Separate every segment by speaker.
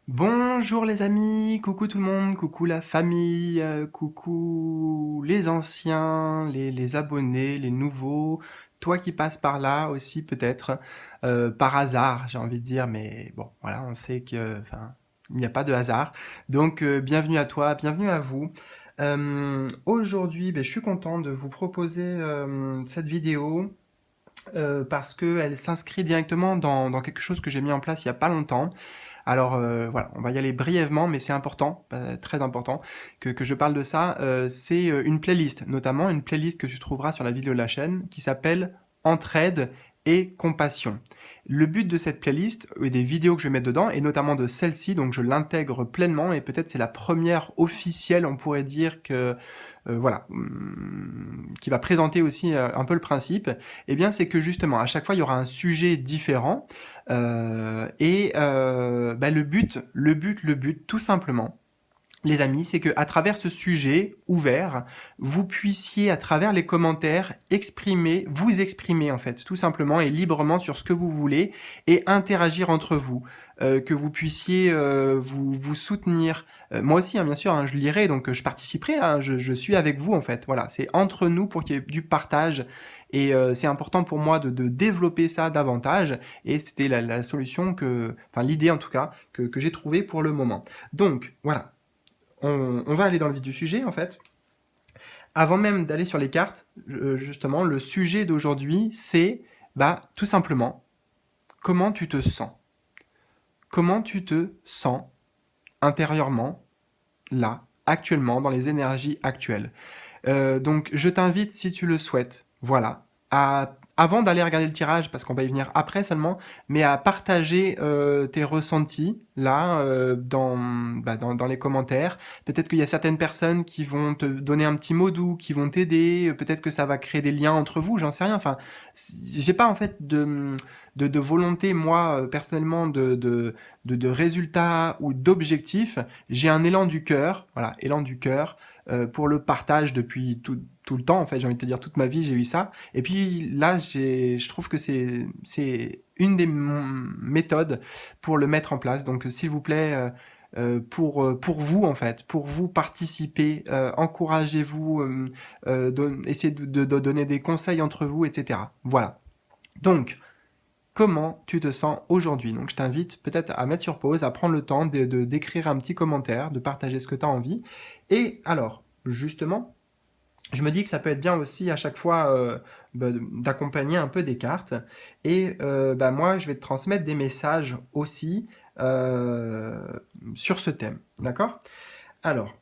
Speaker 1: Bonjour les amis, coucou tout le monde, coucou la famille, coucou les anciens, les abonnés, les nouveaux, toi qui passes par là aussi peut-être, par hasard j'ai envie de dire, mais bon voilà, on sait que, enfin, il n'y a pas de hasard. Donc bienvenue à toi, bienvenue à vous. Aujourd'hui, je suis content de vous proposer cette vidéo parce qu'elle s'inscrit directement dans quelque chose que j'ai mis en place il n'y a pas longtemps. Alors voilà, on va y aller brièvement, mais c'est important, très important, que je parle de ça. C'est une playlist, notamment une playlist que tu trouveras sur la vidéo de la chaîne, qui s'appelle Entraide et Compassion. Le but de cette playlist, et des vidéos que je vais mettre dedans, et notamment de celle-ci, donc je l'intègre pleinement, et peut-être c'est la première officielle, on pourrait dire que voilà, qui va présenter aussi un peu le principe, eh bien c'est que justement à chaque fois il y aura un sujet différent le but, tout simplement, les amis, c'est que à travers ce sujet ouvert, vous puissiez, à travers les commentaires, vous exprimer en fait, tout simplement et librement sur ce que vous voulez et interagir entre vous, que vous puissiez vous soutenir. Moi aussi, hein, bien sûr, hein, je lirai, donc je participerai, hein, je suis avec vous en fait. Voilà, c'est entre nous pour qu'il y ait du partage et c'est important pour moi de développer ça davantage et c'était la solution enfin l'idée en tout cas que j'ai trouvée pour le moment. Donc voilà, on va aller dans le vif du sujet en fait. Avant même d'aller sur les cartes, justement, le sujet d'aujourd'hui, c'est tout simplement comment tu te sens. Comment tu te sens intérieurement, là, actuellement, dans les énergies actuelles. Donc je t'invite, si tu le souhaites, voilà, avant d'aller regarder le tirage, parce qu'on va y venir après seulement, mais à partager tes ressentis là dans les commentaires. Peut-être qu'il y a certaines personnes qui vont te donner un petit mot doux, qui vont t'aider. Peut-être que ça va créer des liens entre vous, j'en sais rien. Enfin, j'ai pas en fait de volonté moi personnellement de résultats ou d'objectifs. J'ai un élan du cœur, voilà, élan du cœur pour le partage depuis tout le temps, en fait, j'ai envie de te dire toute ma vie, j'ai eu ça. Et puis là, je trouve que c'est une des méthodes pour le mettre en place. Donc, s'il vous plaît, pour vous, en fait, pour vous participer, encouragez-vous, essayez de donner des conseils entre vous, etc. Voilà. Donc, comment tu te sens aujourd'hui? Donc, je t'invite peut-être à mettre sur pause, à prendre le temps d'écrire un petit commentaire, de partager ce que tu as envie. Et alors, justement, je me dis que ça peut être bien aussi à chaque fois d'accompagner un peu des cartes. Et moi, je vais te transmettre des messages aussi euh, sur ce thème. D'accord? Alors,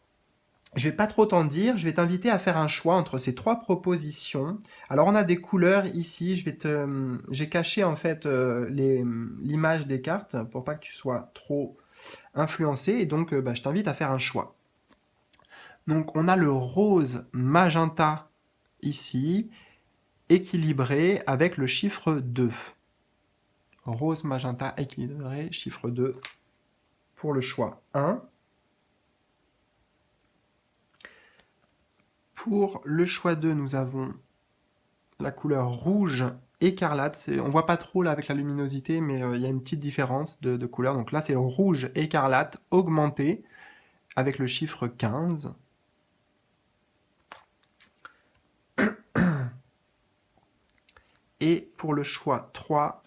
Speaker 1: je vais pas trop t'en dire, je vais t'inviter à faire un choix entre ces trois propositions. Alors on a des couleurs ici, j'ai caché en fait l'image des cartes pour pas que tu sois trop influencé et donc je t'invite à faire un choix. Donc on a le rose magenta ici, équilibré avec le chiffre 2. Rose magenta équilibré, chiffre 2 pour le choix 1. Pour le choix 2, nous avons la couleur rouge écarlate. On voit pas trop là avec la luminosité, mais il y a une petite différence de couleur. Donc là, c'est rouge écarlate augmenté avec le chiffre 15. Et pour le choix 3,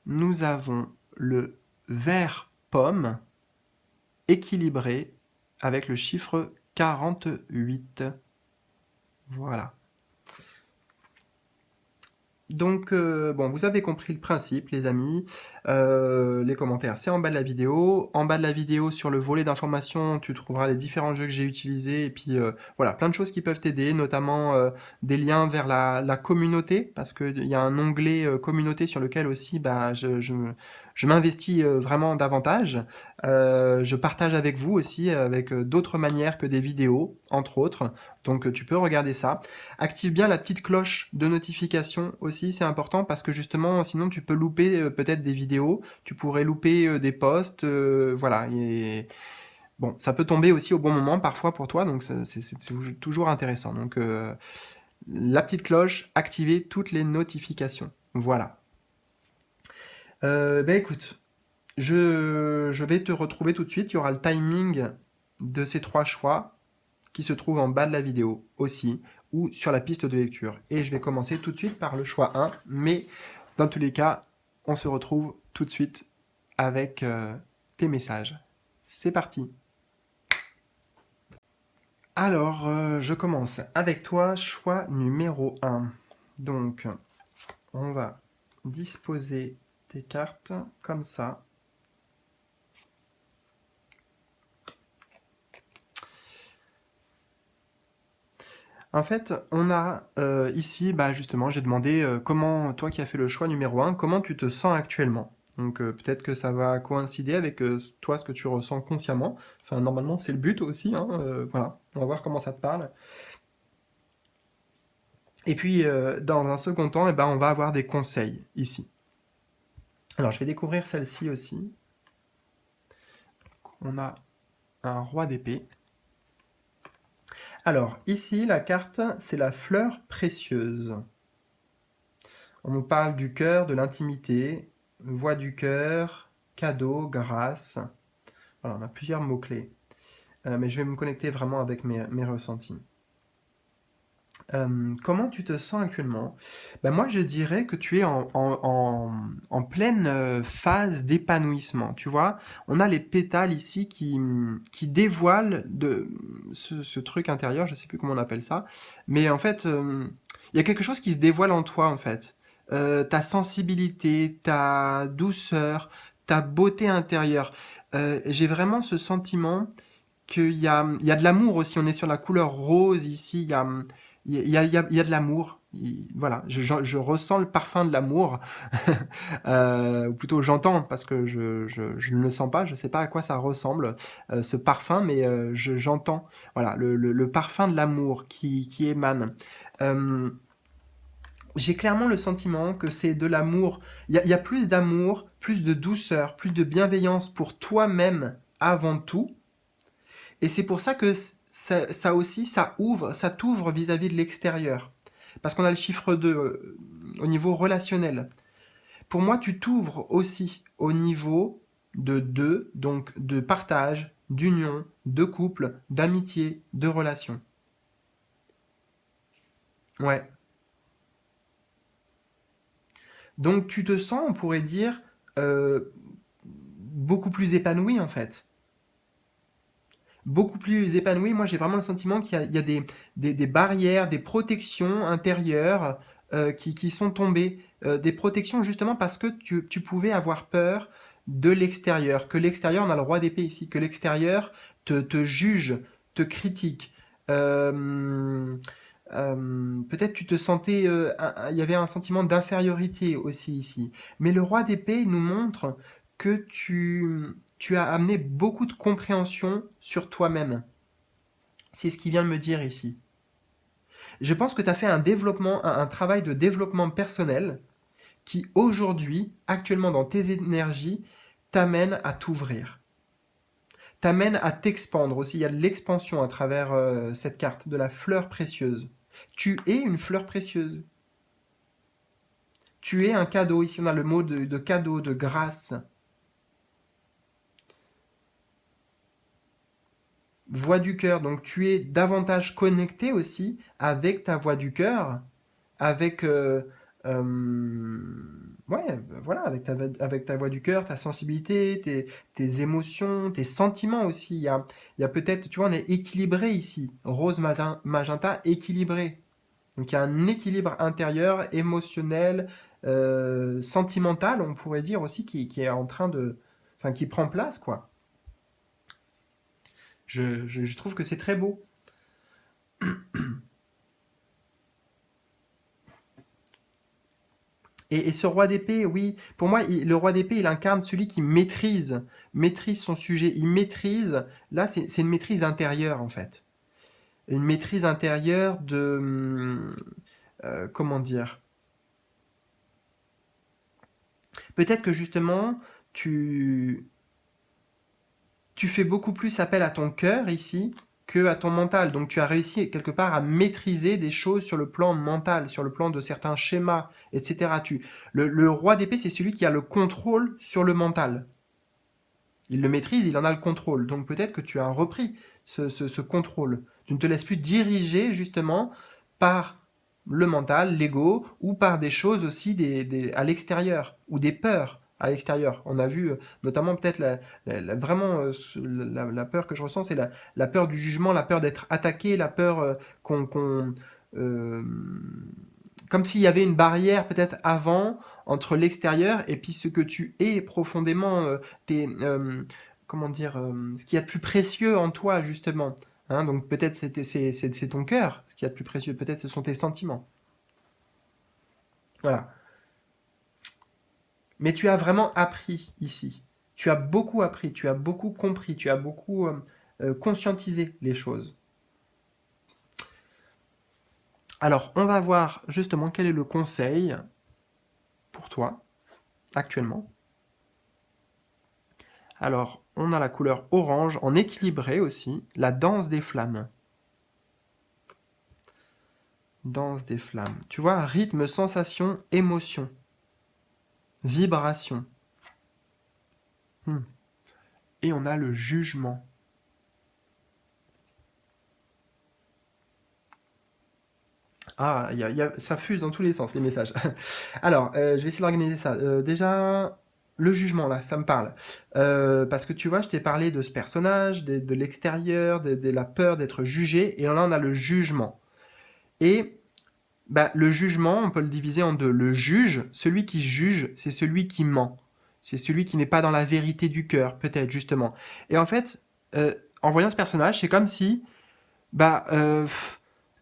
Speaker 1: nous avons le vert pomme équilibré avec le chiffre 48. Voilà. Donc, bon, vous avez compris le principe, les amis. Les commentaires, c'est en bas de la vidéo. En bas de la vidéo, sur le volet d'informations, tu trouveras les différents jeux que j'ai utilisés. Et puis, voilà, plein de choses qui peuvent t'aider, notamment des liens vers la communauté, parce qu'il y a un onglet communauté sur lequel aussi je m'investis vraiment davantage. Je partage avec vous aussi, avec d'autres manières que des vidéos, entre autres. Donc, tu peux regarder ça. Active bien la petite cloche de notification aussi, c'est important parce que justement, sinon tu peux louper peut-être des vidéos, tu pourrais louper des posts, voilà. Et bon, ça peut tomber aussi au bon moment parfois pour toi, donc c'est toujours intéressant. Donc la petite cloche, activer toutes les notifications. Voilà. Écoute, Je vais te retrouver tout de suite. Il y aura le timing de ces 3 choix qui se trouve en bas de la vidéo aussi, ou sur la piste de lecture. Et je vais commencer tout de suite par le choix 1, mais dans tous les cas, on se retrouve tout de suite avec tes messages. C'est parti. Alors, je commence avec toi, choix numéro 1. Donc, on va disposer tes cartes comme ça. En fait, on a ici, justement, j'ai demandé comment, toi qui as fait le choix numéro 1, comment tu te sens actuellement. Donc peut-être que ça va coïncider avec toi, ce que tu ressens consciemment. Enfin, normalement, c'est le but aussi, hein, voilà, on va voir comment ça te parle. Et puis, dans un second temps, on va avoir des conseils ici. Alors, je vais découvrir celle-ci aussi. On a un roi d'épée. Alors, ici, la carte, c'est la fleur précieuse. On nous parle du cœur, de l'intimité, voix du cœur, cadeau, grâce. Voilà, on a plusieurs mots-clés. Mais je vais me connecter vraiment avec mes ressentis. Comment tu te sens actuellement? Moi, je dirais que tu es en pleine phase d'épanouissement. Tu vois, on a les pétales ici qui dévoilent ce truc intérieur, je ne sais plus comment on appelle ça. Mais en fait, il y a quelque chose qui se dévoile en toi, en fait. Ta sensibilité, ta douceur, ta beauté intérieure. J'ai vraiment ce sentiment qu'il y a de l'amour aussi. On est sur la couleur rose ici. Il y a de l'amour. Voilà, je ressens le parfum de l'amour. Ou plutôt j'entends, parce que je ne le sens pas, je ne sais pas à quoi ça ressemble, ce parfum, mais j'entends. Voilà, le parfum de l'amour qui émane. J'ai clairement le sentiment que c'est de l'amour. Il y a plus d'amour, plus de douceur, plus de bienveillance pour toi-même avant tout. Et c'est pour ça que ça aussi, ça t'ouvre vis-à-vis de l'extérieur. Parce qu'on a le chiffre 2 au niveau relationnel. Pour moi, tu t'ouvres aussi au niveau de 2, donc de partage, d'union, de couple, d'amitié, de relation. Ouais. Donc tu te sens, on pourrait dire, beaucoup plus épanoui en fait. Beaucoup plus épanoui. Moi, j'ai vraiment le sentiment qu'il y a des barrières, des protections intérieures qui sont tombées. Des protections justement parce que tu pouvais avoir peur de l'extérieur. Que l'extérieur, on a le roi d'épée ici, que l'extérieur te juge, te critique. Peut-être tu te sentais... il y avait un sentiment d'infériorité aussi ici. Mais le roi d'épée nous montre que tu as amené beaucoup de compréhension sur toi-même. C'est ce qu'il vient de me dire ici. Je pense que tu as fait un développement, un travail de développement personnel qui aujourd'hui, actuellement dans tes énergies, t'amène à t'ouvrir. T'amène à t'expandre aussi. Il y a de l'expansion à travers cette carte, de la fleur précieuse. Tu es une fleur précieuse. Tu es un cadeau. Ici, on a le mot de cadeau, de grâce. Voix du cœur, donc tu es davantage connecté aussi avec ta voix du cœur, avec ouais, voilà, avec ta voix du cœur, ta sensibilité, tes émotions, tes sentiments aussi. Il y a peut-être, tu vois, on est équilibré ici. Rose, magenta, équilibré. Donc il y a un équilibre intérieur, émotionnel, sentimental, on pourrait dire aussi, qui est en train de, enfin, qui prend place, quoi. Je trouve que c'est très beau. Et ce roi d'épée, oui, pour moi, le roi d'épée, il incarne celui qui maîtrise son sujet. Il maîtrise, là, c'est une maîtrise intérieure, en fait. Une maîtrise intérieure de... comment dire? Peut-être que justement, tu fais beaucoup plus appel à ton cœur ici que à ton mental. Donc tu as réussi quelque part à maîtriser des choses sur le plan mental, sur le plan de certains schémas, etc. Le roi d'épée, c'est celui qui a le contrôle sur le mental. Il le maîtrise, il en a le contrôle. Donc peut-être que tu as repris ce contrôle. Tu ne te laisses plus diriger justement par le mental, l'ego, ou par des choses aussi à l'extérieur, ou des peurs à l'extérieur. On a vu notamment peut-être vraiment la peur que je ressens, c'est la peur du jugement, la peur d'être attaqué, la peur euh, comme s'il y avait une barrière peut-être avant entre l'extérieur et puis ce que tu es profondément, comment dire, ce qu'il y a de plus précieux en toi justement. Hein, donc peut-être c'est ton cœur, ce qu'il y a de plus précieux, peut-être ce sont tes sentiments. Voilà. Mais tu as vraiment appris ici. Tu as beaucoup appris, tu as beaucoup compris, tu as beaucoup conscientisé les choses. Alors, on va voir justement quel est le conseil pour toi actuellement. Alors, on a la couleur orange en équilibré aussi, la danse des flammes. Danse des flammes. Tu vois, rythme, sensation, émotion, vibration. Et on a le jugement. Ah, ça fuse dans tous les sens, les messages. Alors, je vais essayer d'organiser ça. Déjà, le jugement, là, ça me parle. Parce que tu vois, je t'ai parlé de ce personnage, de l'extérieur, de la peur d'être jugé, et là, on a le jugement. Et bah, le jugement, on peut le diviser en deux. Le juge, celui qui juge, c'est celui qui ment. C'est celui qui n'est pas dans la vérité du cœur, peut-être, justement. Et en fait, en voyant ce personnage, c'est comme si bah,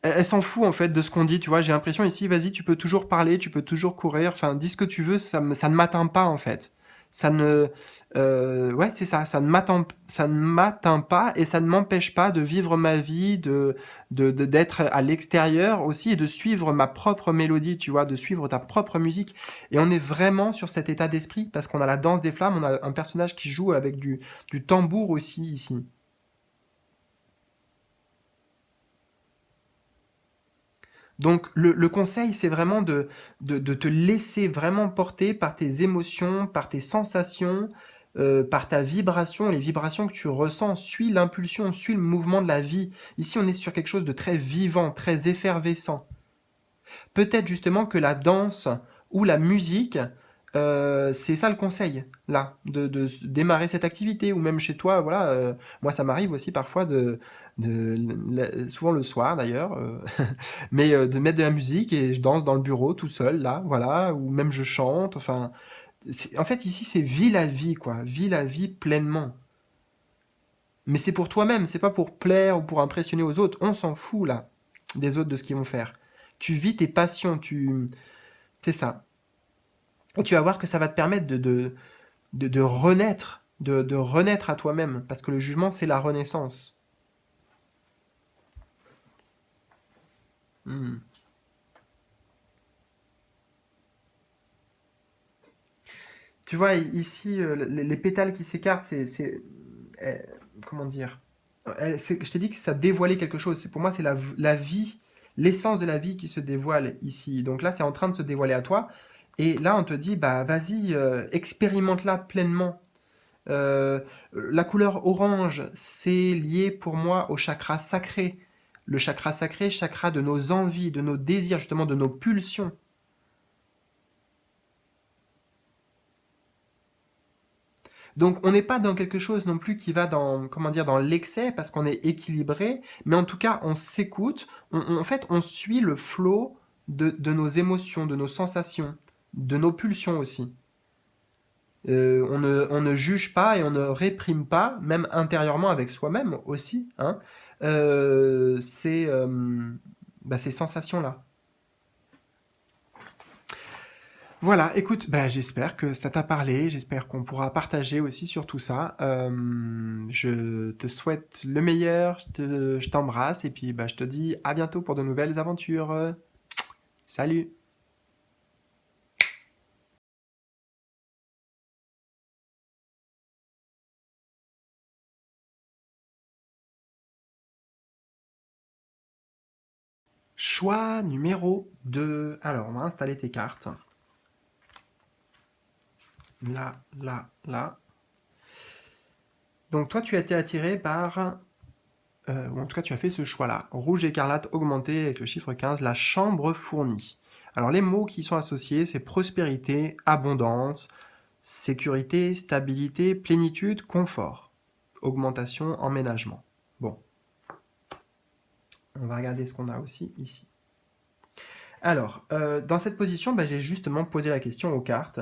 Speaker 1: elle s'en fout en fait de ce qu'on dit, tu vois. J'ai l'impression ici, vas-y, tu peux toujours parler, tu peux toujours courir, enfin, dis ce que tu veux, ça ne m'atteint pas en fait. Ça ne, ouais, c'est ça, ça ne m'atteint pas et ça ne m'empêche pas de vivre ma vie, d'être à l'extérieur aussi et de suivre ma propre mélodie, tu vois, de suivre ta propre musique. Et on est vraiment sur cet état d'esprit parce qu'on a la danse des flammes, on a un personnage qui joue avec du tambour aussi ici. Donc le conseil, c'est vraiment de te laisser vraiment porter par tes émotions, par tes sensations, par ta vibration, les vibrations que tu ressens. Suis l'impulsion, suis le mouvement de la vie. Ici, on est sur quelque chose de très vivant, très effervescent. Peut-être justement que la danse ou la musique, c'est ça le conseil, là, de démarrer cette activité, ou même chez toi, voilà, moi ça m'arrive aussi parfois souvent le soir d'ailleurs, mais de mettre de la musique et je danse dans le bureau tout seul, là, voilà, ou même je chante, enfin, en fait ici c'est vis la vie, quoi, vis la vie pleinement. Mais c'est pour toi-même, c'est pas pour plaire ou pour impressionner aux autres, on s'en fout là, des autres, de ce qu'ils vont faire. Tu vis tes passions, c'est ça. Et tu vas voir que ça va te permettre de renaître, de renaître à toi-même, parce que le jugement, c'est la renaissance. Hmm. Tu vois, ici, les pétales qui s'écartent, euh, comment dire? Je t'ai dit que ça dévoilait quelque chose. Pour moi, c'est la vie, l'essence de la vie qui se dévoile ici. Donc là, c'est en train de se dévoiler à toi. Et là, on te dit, bah vas-y, expérimente-la pleinement. La couleur orange, c'est lié pour moi au chakra sacré. Le chakra sacré, chakra de nos envies, de nos désirs, justement de nos pulsions. Donc on n'est pas dans quelque chose non plus qui va dans, comment dire, dans l'excès parce qu'on est équilibré, mais en tout cas on s'écoute, en fait on suit le flot de nos émotions, de nos sensations, de nos pulsions aussi. On ne juge pas et on ne réprime pas, même intérieurement avec soi-même aussi, hein, ces sensations-là. Voilà, écoute, bah, j'espère que ça t'a parlé, j'espère qu'on pourra partager aussi sur tout ça. Je te souhaite le meilleur, je t'embrasse et puis bah, je te dis à bientôt pour de nouvelles aventures. Salut! Choix numéro 2. Alors, on va installer tes cartes. Là, là, là. Donc toi, tu as été attiré par, ou en tout cas, tu as fait ce choix-là. Rouge écarlate augmenté avec le chiffre 15, la chambre fournie. Alors les mots qui sont associés, c'est prospérité, abondance, sécurité, stabilité, plénitude, confort. Augmentation, emménagement. Bon, on va regarder ce qu'on a aussi ici. Alors, dans cette position, bah, j'ai justement posé la question aux cartes.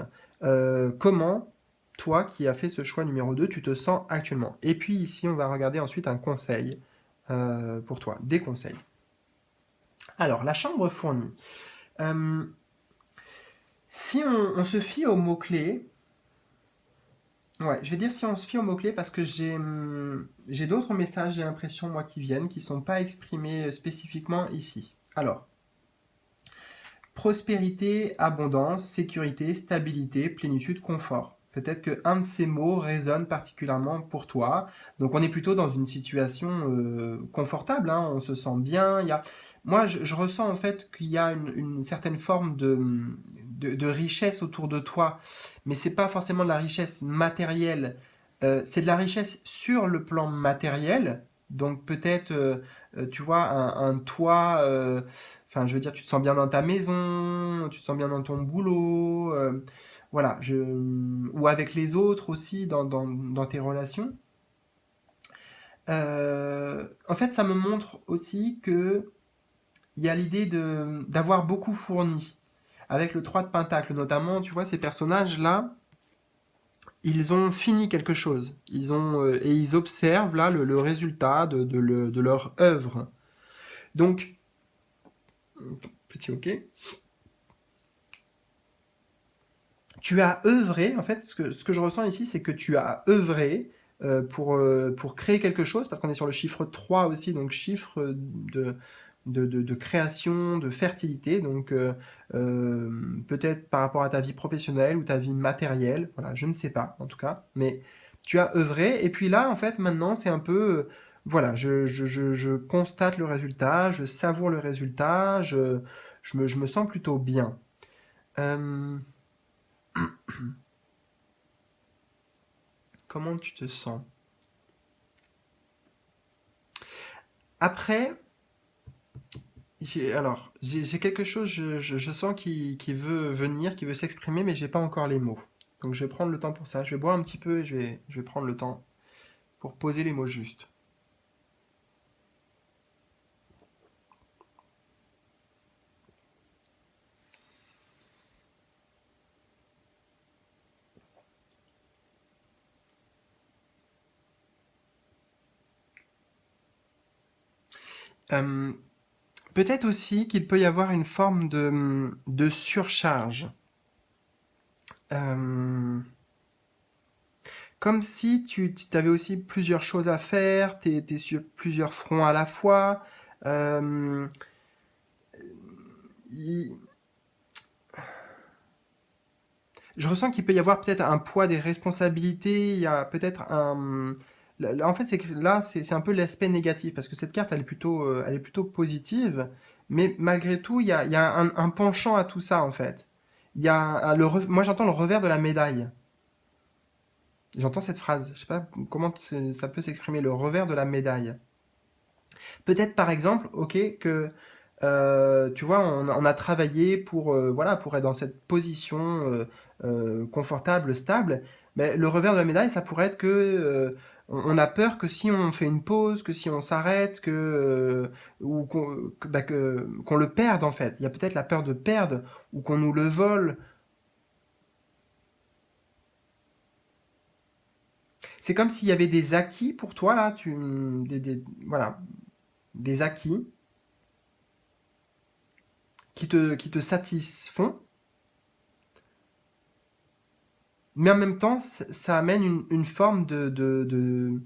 Speaker 1: Comment, toi qui as fait ce choix numéro 2, tu te sens actuellement? Et puis ici, on va regarder ensuite un conseil pour toi, des conseils. Alors, la chambre fournie. Euh, si on se fie aux mots-clés, ouais, je vais dire si on se fie aux mots-clés parce que j'ai d'autres messages, j'ai l'impression, moi, qui viennent, qui ne sont pas exprimés spécifiquement ici. Alors, prospérité, abondance, sécurité, stabilité, plénitude, confort. Peut-être qu'un de ces mots résonne particulièrement pour toi. Donc on est plutôt dans une situation confortable, hein, on se sent bien. Moi, je ressens en fait qu'il y a une certaine forme de richesse autour de toi, mais c'est pas forcément de la richesse matérielle. C'est de la richesse sur le plan matériel. Donc peut-être, tu vois, un toit. Enfin, je veux dire, tu te sens bien dans ta maison, tu te sens bien dans ton boulot, voilà, ou avec les autres aussi, dans tes relations. En fait, ça me montre aussi que il y a l'idée d'avoir beaucoup fourni. Avec le 3 de Pentacle notamment, tu vois, ces personnages-là, ils ont fini quelque chose. Et ils observent là le résultat de leur œuvre. Donc, petit ok. Tu as œuvré, en fait, ce que je ressens ici, c'est que tu as œuvré pour créer quelque chose, parce qu'on est sur le chiffre 3 aussi, donc chiffre de création, de fertilité, donc peut-être par rapport à ta vie professionnelle ou ta vie matérielle, voilà, je ne sais pas en tout cas, mais tu as œuvré, et puis là, en fait, maintenant, c'est un peu, voilà, je constate le résultat, je savoure le résultat, je me sens plutôt bien. Euh, Comment tu te sens? Après, j'ai quelque chose, je sens qui veut venir, qui veut s'exprimer, mais j'ai pas encore les mots. Donc je vais prendre le temps pour ça. Je vais boire un petit peu et je vais prendre le temps pour poser les mots justes. Euh, Peut-être aussi qu'il peut y avoir une forme de surcharge. Euh, Comme si tu avais aussi plusieurs choses à faire, tu es sur plusieurs fronts à la fois. Euh, il- je ressens qu'il peut y avoir peut-être un poids des responsabilités, il y a peut-être un... En fait, c'est que là, c'est un peu l'aspect négatif, parce que cette carte, elle est plutôt positive, mais malgré tout, il y a un penchant à tout ça, en fait. Il y a moi, j'entends le revers de la médaille. J'entends cette phrase. Je sais pas comment ça peut s'exprimer, le revers de la médaille. Peut-être par exemple, ok, que tu vois, on a travaillé pour, voilà, pour être dans cette position confortable, stable. Mais le revers de la médaille, ça pourrait être que on a peur que si on fait une pause, que si on s'arrête, ou qu'on le perde en fait. Il y a peut-être la peur de perdre ou qu'on nous le vole. C'est comme s'il y avait des acquis pour toi là, voilà, des acquis qui te satisfont, mais en même temps, ça amène une forme de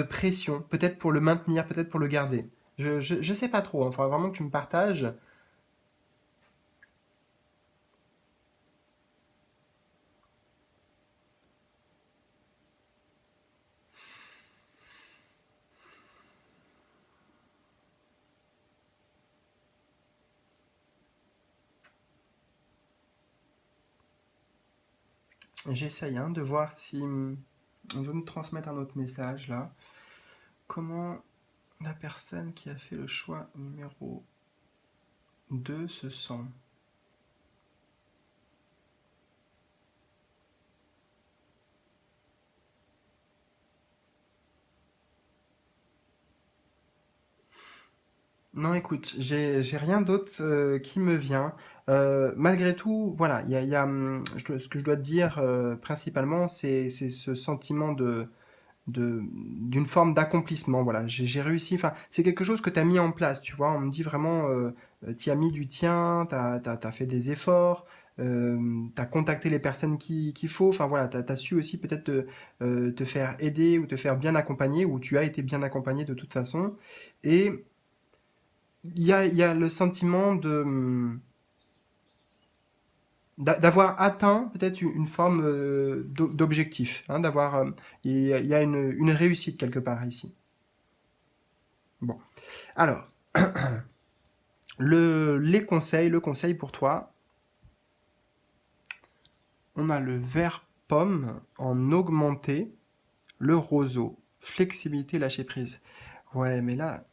Speaker 1: pression, peut-être pour le maintenir, peut-être pour le garder. Je sais pas trop, il faudra vraiment que tu me partages. J'essaye hein, de voir si... On veut me transmettre un autre message là. Comment la personne qui a fait le choix numéro 2 se sent? Non, écoute, j'ai rien d'autre qui me vient. Malgré tout, voilà, ce que je dois te dire principalement, c'est ce sentiment d'une forme d'accomplissement. Voilà, j'ai réussi. Enfin, c'est quelque chose que tu as mis en place, tu vois. On me dit vraiment, tu as mis du tien, t'as fait des efforts, tu as contacté les personnes qu'il faut. Enfin, voilà, tu as su aussi peut-être te faire aider ou te faire bien accompagner, ou tu as été bien accompagné de toute façon. Et il y a le sentiment d'avoir atteint peut-être une forme d'objectif, hein, il y a une réussite quelque part ici. Bon, alors, le conseil pour toi, on a le vert pomme en augmenté, le roseau, flexibilité, lâcher prise. Ouais, mais là,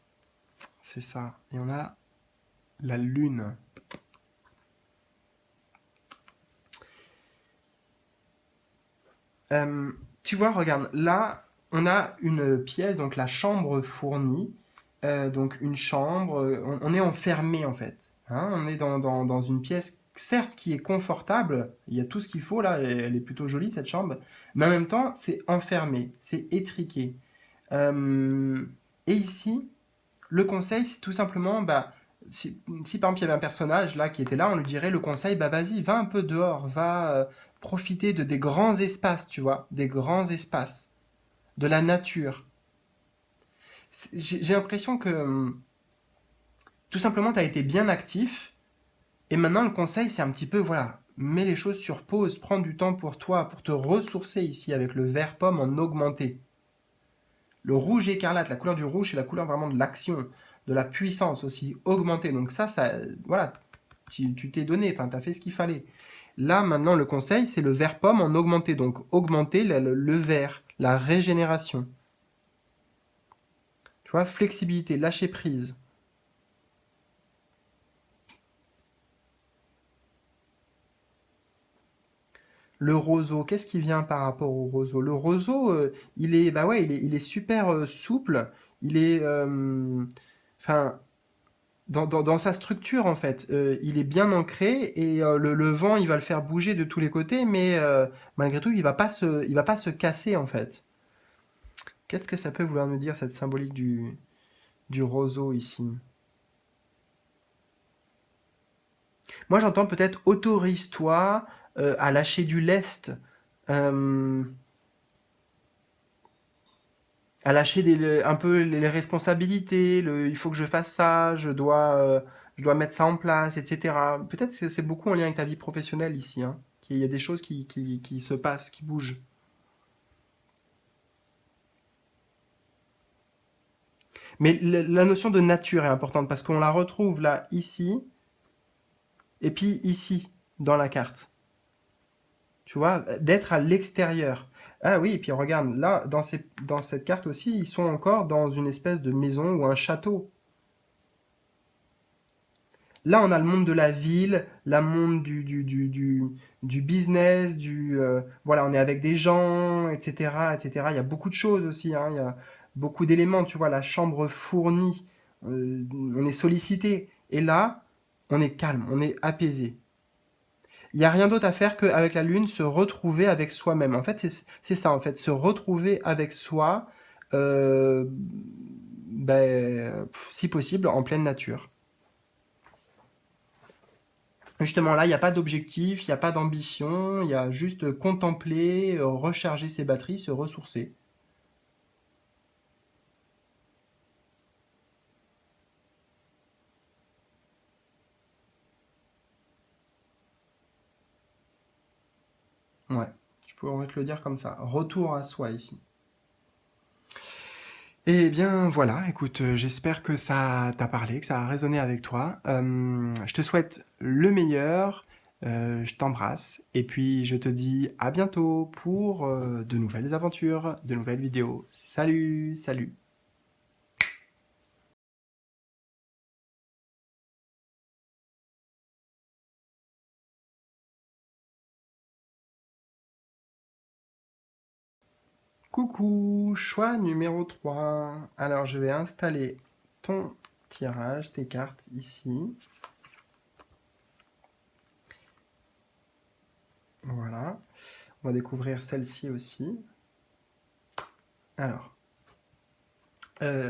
Speaker 1: c'est ça. Et on a la lune. Euh, Tu vois, regarde, là, on a une pièce, donc la chambre fournie. Donc une chambre, on est enfermé en fait, hein. On est dans une pièce, certes, qui est confortable, il y a tout ce qu'il faut là, elle est plutôt jolie cette chambre, mais en même temps, c'est enfermé, c'est étriqué. Euh, et ici, le conseil, c'est tout simplement, bah, si par exemple il y avait un personnage là qui était là, on lui dirait le conseil, bah vas-y, va un peu dehors, va profiter de des grands espaces, tu vois, des grands espaces, de la nature. J'ai l'impression que tout simplement tu as été bien actif, et maintenant le conseil c'est un petit peu, voilà, mets les choses sur pause, prends du temps pour toi, pour te ressourcer ici avec le vert pomme en augmenté. Le rouge écarlate, la couleur du rouge, c'est la couleur vraiment de l'action, de la puissance aussi, augmentée. Donc ça voilà, tu t'es donné, enfin, tu as fait ce qu'il fallait. Là, maintenant, le conseil, c'est le vert pomme en augmenté. Donc, augmenter le vert, la régénération. Tu vois, flexibilité, lâcher prise. Le roseau, qu'est-ce qui vient par rapport au roseau? Le roseau, il est, bah ouais, il est super souple. Il est, enfin, dans sa structure en fait. Il est bien ancré et le vent il va le faire bouger de tous les côtés, mais malgré tout il va pas se casser en fait. Qu'est-ce que ça peut vouloir nous dire cette symbolique du roseau ici? Moi j'entends peut-être autorise-toi à lâcher du lest, euh, à lâcher un peu les responsabilités, il faut que je fasse ça, je dois mettre ça en place, etc. Peut-être que c'est beaucoup en lien avec ta vie professionnelle ici, hein, qu'il y a des choses qui se passent, qui bougent. Mais la notion de nature est importante parce qu'on la retrouve là, ici, et puis ici, dans la carte. Tu vois, d'être à l'extérieur. Ah oui, et puis regarde, là, dans cette carte aussi, ils sont encore dans une espèce de maison ou un château. Là, on a le monde de la ville, le monde du business, voilà, on est avec des gens, etc., etc. Il y a beaucoup de choses aussi, hein, il y a beaucoup d'éléments, tu vois, la chambre fournie, on est sollicité. Et là, on est calme, on est apaisé. Il n'y a rien d'autre à faire qu'avec la lune, se retrouver avec soi-même. En fait, c'est ça, en fait, se retrouver avec soi, euh, si possible, en pleine nature. Justement, là, il n'y a pas d'objectif, il n'y a pas d'ambition, il y a juste contempler, recharger ses batteries, se ressourcer. Ouais, je pourrais te le dire comme ça. Retour à soi ici. Eh bien voilà, écoute, j'espère que ça t'a parlé, que ça a résonné avec toi. Je te souhaite le meilleur. Je t'embrasse et puis je te dis à bientôt pour de nouvelles aventures, de nouvelles vidéos. Salut, salut! Coucou, choix numéro 3. Alors je vais installer ton tirage, tes cartes ici. Voilà. On va découvrir celle-ci aussi. Alors,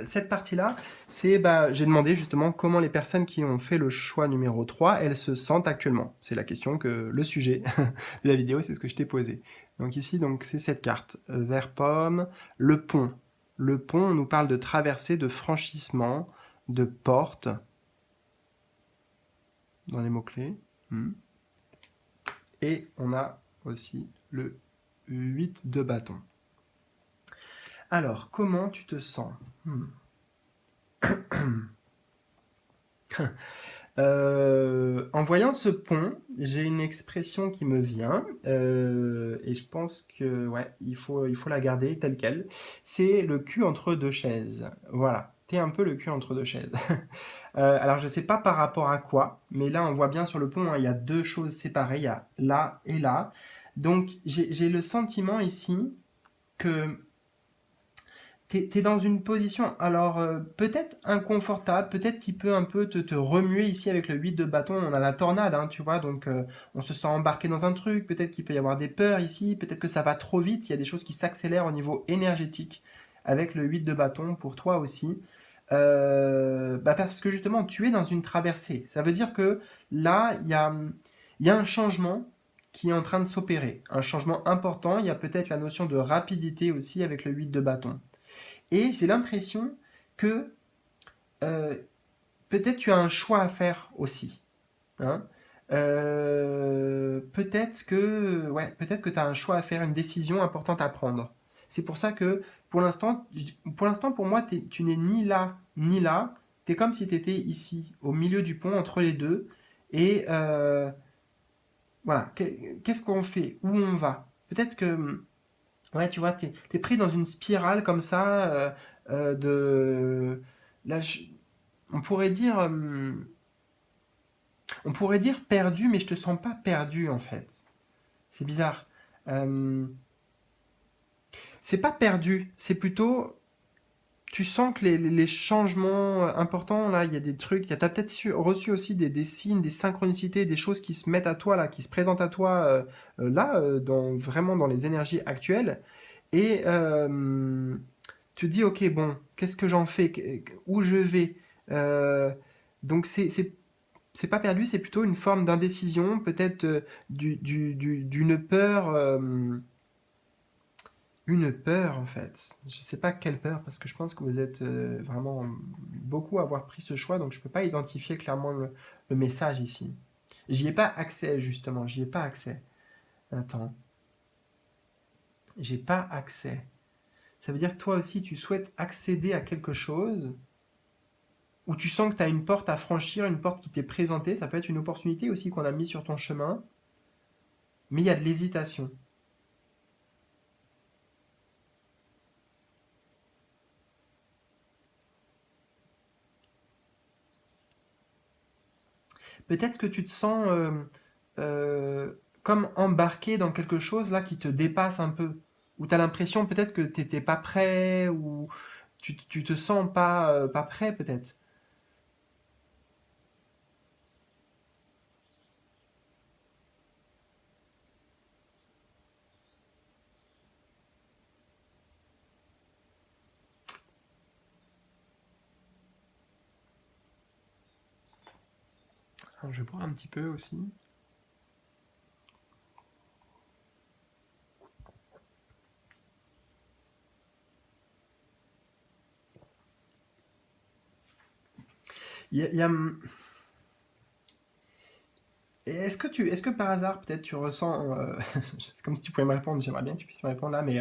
Speaker 1: cette partie-là, c'est, j'ai demandé justement comment les personnes qui ont fait le choix numéro 3, elles se sentent actuellement. C'est la question le sujet de la vidéo, c'est ce que je t'ai posé. Donc ici, c'est cette carte, vert pomme, le pont. Le pont, on nous parle de traversée, de franchissement, de porte, dans les mots-clés. Et on a aussi le 8 de bâton. Alors, comment tu te sens? En voyant ce pont, j'ai une expression qui me vient, et je pense que ouais, il faut la garder telle quelle. C'est le cul entre deux chaises. Voilà, t'es un peu le cul entre deux chaises. Alors je sais pas par rapport à quoi, mais là on voit bien sur le pont, hein, il y a deux choses séparées, il y a là et là. Donc j'ai le sentiment ici que t'es dans une position, alors peut-être inconfortable, peut-être qu'il peut un peu te remuer ici avec le 8 de bâton, on a la tornade, hein, tu vois, donc on se sent embarqué dans un truc, peut-être qu'il peut y avoir des peurs ici, peut-être que ça va trop vite, il y a des choses qui s'accélèrent au niveau énergétique avec le 8 de bâton, pour toi aussi. Parce que justement, tu es dans une traversée. Ça veut dire que là, il y a un changement qui est en train de s'opérer, un changement important, il y a peut-être la notion de rapidité aussi avec le 8 de bâton. Et j'ai l'impression que euh, peut-être tu as un choix à faire aussi. Hein. Peut-être que tu as un choix à faire, une décision importante à prendre. C'est pour ça que pour l'instant pour moi, tu n'es ni là ni là. Tu es comme si tu étais ici, au milieu du pont, entre les deux. Et voilà, qu'est-ce qu'on fait? Où on va? Peut-être que ouais, tu vois, t'es pris dans une spirale comme ça de... Là, on pourrait dire, on pourrait dire perdu, mais je te sens pas perdu en fait. C'est bizarre. Euh, c'est pas perdu, c'est plutôt, tu sens que les changements importants là, il y a des trucs, t'as peut-être reçu aussi des signes, des synchronicités, des choses qui se mettent à toi là, qui se présentent à toi là, vraiment dans les énergies actuelles. Et tu te dis, ok, bon, qu'est-ce que j'en fais? Où je vais? Euh, donc c'est pas perdu, c'est plutôt une forme d'indécision, peut-être d'une peur, une peur en fait. Je sais pas quelle peur, parce que je pense que vous êtes vraiment beaucoup à avoir pris ce choix, donc je peux pas identifier clairement le message ici. J'y ai pas accès justement, j'y ai pas accès. Attends, j'ai pas accès. Ça veut dire que toi aussi tu souhaites accéder à quelque chose où tu sens que tu as une porte à franchir, une porte qui t'est présentée, ça peut être une opportunité aussi qu'on a mis sur ton chemin, mais il y a de l'hésitation. Peut-être que tu te sens comme embarqué dans quelque chose là qui te dépasse un peu, où tu as l'impression peut-être que tu n'étais pas prêt, ou tu te sens pas prêt peut-être. Alors, je vais boire un petit peu aussi. Il y a, Et est-ce que par hasard, peut-être tu ressens, comme si tu pouvais me répondre, j'aimerais bien que tu puisses me répondre là, mais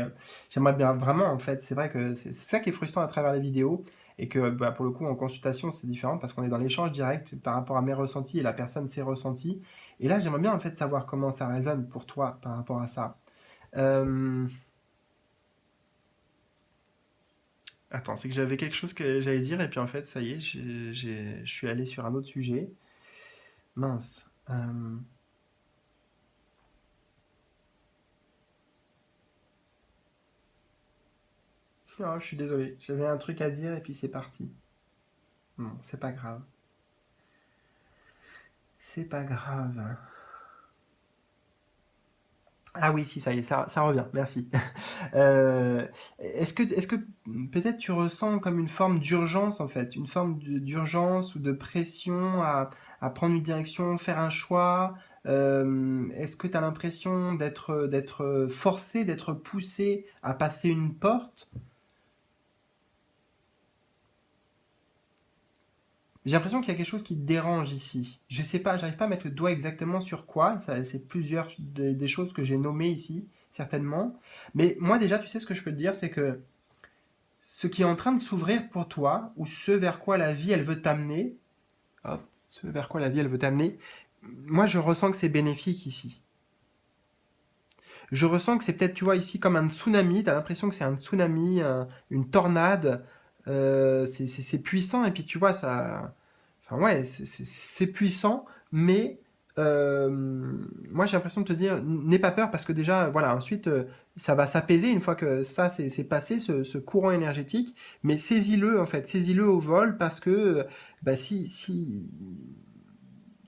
Speaker 1: j'aimerais bien vraiment, en fait, c'est vrai que c'est ça qui est frustrant à travers les vidéos, et que bah, pour le coup, en consultation, c'est différent parce qu'on est dans l'échange direct par rapport à mes ressentis et la personne ses ressentis. Et là, j'aimerais bien, en fait, savoir comment ça résonne pour toi par rapport à ça. Euh, Attends, c'est que j'avais quelque chose que j'allais dire, et puis en fait, ça y est, je suis allé sur un autre sujet. Mince. Oh, je suis désolé, j'avais un truc à dire et puis c'est parti. Bon, c'est pas grave. C'est pas grave. Ah oui, si, ça y est, ça revient, merci. Est-ce que peut-être tu ressens comme une forme d'urgence en fait, une forme d'urgence ou de pression à prendre une direction, faire un choix? Est-ce que tu as l'impression d'être forcé, d'être poussé à passer une porte? J'ai l'impression qu'il y a quelque chose qui te dérange ici. Je sais pas, j'arrive pas à mettre le doigt exactement sur quoi. C'est plusieurs des choses que j'ai nommées ici, certainement. Mais moi déjà, tu sais ce que je peux te dire, c'est que ce qui est en train de s'ouvrir pour toi, ou ce vers quoi la vie elle veut t'amener, hop, ce vers quoi la vie elle veut t'amener, moi je ressens que c'est bénéfique ici. Je ressens que c'est peut-être, tu vois, ici comme un tsunami, tu as l'impression que c'est un tsunami, une tornade, c'est puissant, et puis tu vois, ça... Enfin ouais, c'est puissant, mais euh, moi j'ai l'impression de te dire, n'aie pas peur, parce que déjà, voilà, ensuite, ça va s'apaiser une fois que ça c'est passé, ce courant énergétique, mais saisis-le en fait, saisis-le au vol, parce que bah, si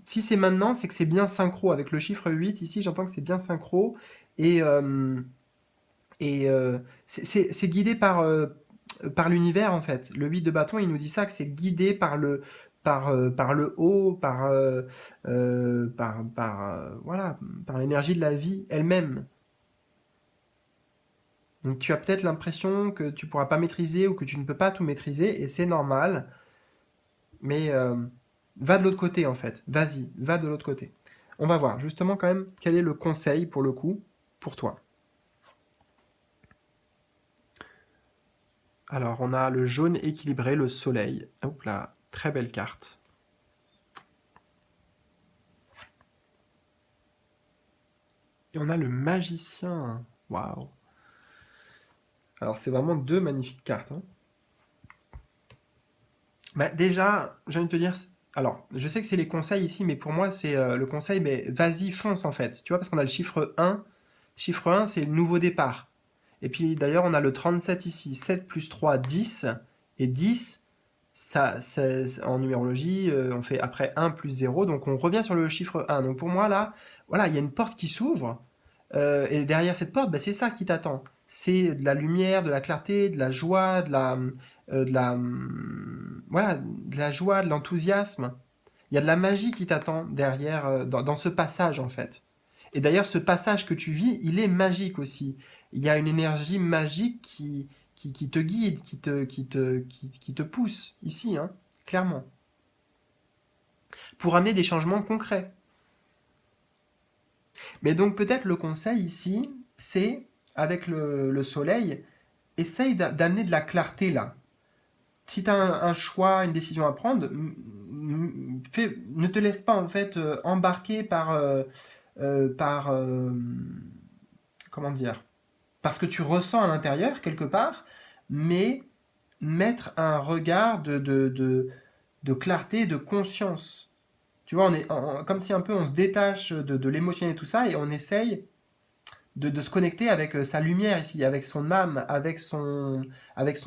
Speaker 1: c'est maintenant, c'est que c'est bien synchro. Avec le chiffre 8 ici, j'entends que c'est bien synchro. Et, c'est guidé par l'univers, en fait. Le 8 de bâton, il nous dit ça, que c'est guidé par le haut, voilà, par l'énergie de la vie elle-même. Donc tu as peut-être l'impression que tu pourras pas maîtriser ou que tu ne peux pas tout maîtriser, et c'est normal, mais va de l'autre côté, en fait. Vas-y, va de l'autre côté. On va voir justement quand même quel est le conseil pour le coup pour toi. Alors on a le jaune équilibré, le soleil. Hop là, très belle carte. Et on a le magicien. Waouh. Alors c'est vraiment deux magnifiques cartes, hein. Bah, déjà, j'ai envie de te dire, alors je sais que c'est les conseils ici, mais pour moi c'est le conseil, mais vas-y, fonce en fait. Tu vois, parce qu'on a le chiffre 1. Chiffre 1, c'est le nouveau départ. Et puis d'ailleurs, on a le 37 ici. 7 plus 3, 10. Et 10, en numérologie, on fait après 1 plus 0. Donc on revient sur le chiffre 1. Donc pour moi, là, voilà, il y a une porte qui s'ouvre. Et derrière cette porte, bah, c'est ça qui t'attend. C'est de la lumière, de la clarté, de la joie, voilà, de la joie, de l'enthousiasme. Il y a de la magie qui t'attend derrière, dans ce passage en fait. Et d'ailleurs, ce passage que tu vis, il est magique aussi. Il y a une énergie magique qui te guide, qui te pousse ici, hein, clairement, pour amener des changements concrets. Mais donc peut-être le conseil ici, c'est, avec le soleil, essaye d'amener de la clarté là. Si tu as un choix, une décision à prendre, ne te laisse pas en fait embarquer par comment dire, parce que tu ressens à l'intérieur quelque part, mais mettre un regard de clarté, de conscience. Tu vois, comme si un peu on se détache de l'émotionnel et tout ça, et on essaye de se connecter avec sa lumière ici, avec son âme, avec son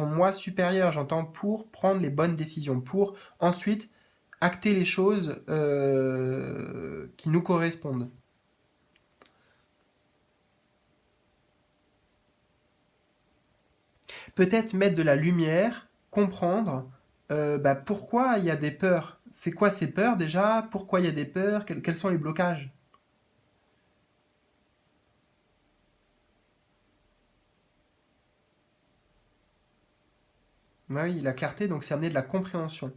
Speaker 1: moi supérieur, j'entends, pour prendre les bonnes décisions, pour ensuite acter les choses qui nous correspondent. Peut-être mettre de la lumière, comprendre bah, pourquoi il y a des peurs. C'est quoi ces peurs déjà? Pourquoi il y a des peurs? Quels sont les blocages? Bah oui, la clarté, donc c'est amener de la compréhension.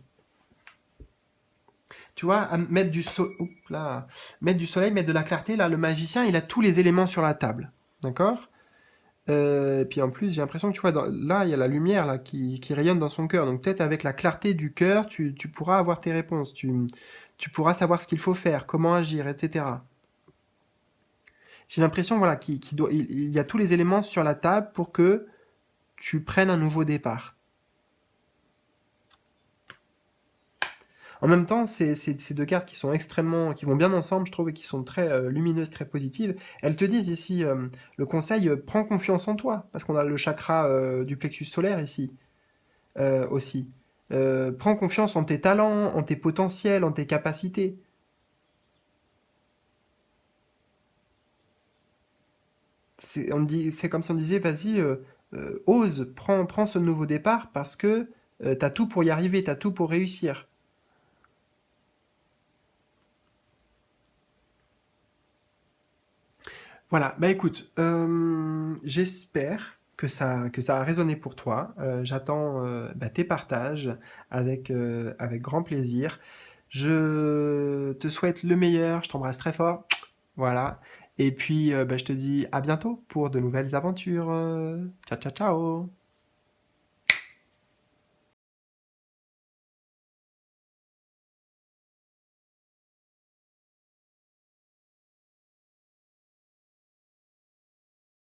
Speaker 1: Tu vois, à mettre du soleil, mettre de la clarté. Là, le magicien, il a tous les éléments sur la table. D'accord? Et puis en plus, j'ai l'impression que tu vois, là, il y a la lumière là, qui rayonne dans son cœur. Donc peut-être avec la clarté du cœur, tu pourras avoir tes réponses. Tu pourras savoir ce qu'il faut faire, comment agir, etc. J'ai l'impression voilà, il y a tous les éléments sur la table pour que tu prennes un nouveau départ. En même temps, ces deux cartes qui sont qui vont bien ensemble, je trouve, et qui sont très lumineuses, très positives, elles te disent ici, le conseil, prends confiance en toi, parce qu'on a le chakra du plexus solaire ici aussi. Prends confiance en tes talents, en tes potentiels, en tes capacités. C'est comme si on disait, vas-y, ose, prends ce nouveau départ parce que tu as tout pour y arriver, tu as tout pour réussir. Voilà, bah écoute, j'espère que ça a résonné pour toi. J'attends bah, tes partages avec grand plaisir. Je te souhaite le meilleur, je t'embrasse très fort. Voilà. Et puis, bah, je te dis à bientôt pour de nouvelles aventures. Ciao, ciao, ciao.